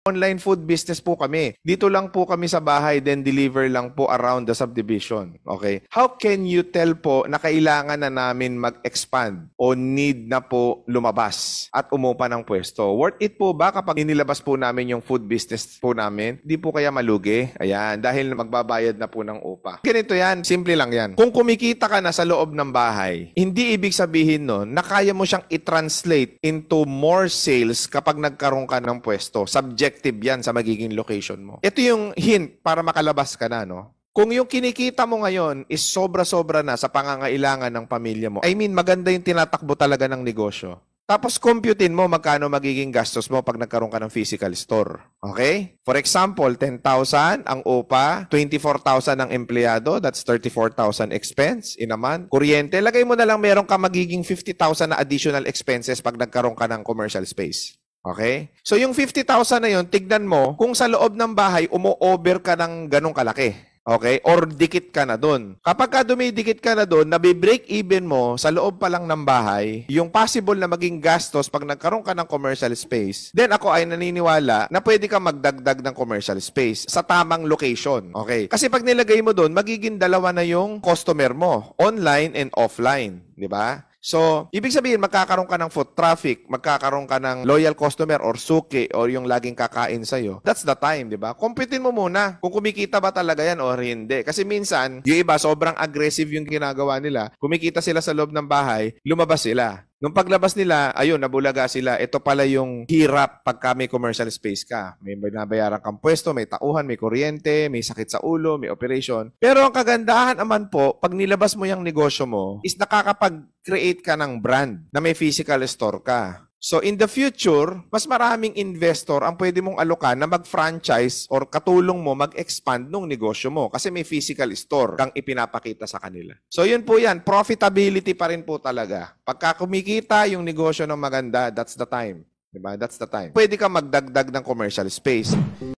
Online food business po kami. Dito lang po kami sa bahay, then deliver lang po around the subdivision. Okay? How can you tell po na kailangan na namin mag-expand o need na po lumabas at umupa ng pwesto? Worth it po ba kapag inilabas po namin yung food business po namin? Di po kaya malugi? Ayan, dahil magbabayad na po ng upa. Ganito yan, simple lang yan. Kung kumikita ka na sa loob ng bahay, hindi ibig sabihin nun na kaya mo siyang i-translate into more sales kapag nagkaroon ka ng pwesto. Subjective yan sa magiging location mo. Ito yung hint para makalabas ka na, no? Kung yung kinikita mo ngayon is sobra-sobra na sa pangangailangan ng pamilya mo, I mean, maganda yung tinatakbo talaga ng negosyo. Tapos, computein mo magkano magiging gastos mo pag nagkaroon ka ng physical store. Okay? For example, 10,000 ang upa, 24,000 ang empleyado, that's 34,000 expense in a month. Kuryente, lagay mo na lang meron ka magiging 50,000 na additional expenses pag nagkaroon ka ng commercial space. Okay? So, yung 50,000 na yun, tignan mo, kung sa loob ng bahay, umo-over ka ng ganong kalaki. Okay? Or dikit ka na doon. Kapag ka dumidikit ka na doon, nabi-break even mo sa loob pa lang ng bahay, yung possible na maging gastos pag nagkaroon ka ng commercial space, then ako ay naniniwala na pwede ka magdagdag ng commercial space sa tamang location. Okay? Kasi pag nilagay mo doon, magiging dalawa na yung customer mo, online and offline. Di ba? So, ibig sabihin, magkakaroon ka ng foot traffic, magkakaroon ka ng loyal customer or suki or yung laging kakain sa'yo. That's the time, di ba? Computein mo muna kung kumikita ba talaga yan or hindi. Kasi minsan, yung iba, sobrang aggressive yung ginagawa nila. Kumikita sila sa loob ng bahay, lumabas sila. Nung paglabas nila, ayun, nabulaga sila. Ito pala yung hirap pagka may commercial space ka. May binabayaran kang pwesto, may tauhan, may kuryente, may sakit sa ulo, may operation. Pero ang kagandahan naman po, pag nilabas mo yung negosyo mo, is nakakapag-create ka ng brand na may physical store ka. So, in the future, mas maraming investor ang pwede mong alokan na mag-franchise or katulong mo mag-expand ng negosyo mo kasi may physical store kang ipinapakita sa kanila. So, yun po yan. Profitability pa rin po talaga. Pagka kumikita yung negosyo ng maganda, that's the time. Diba? That's the time. Pwede ka magdagdag ng commercial space.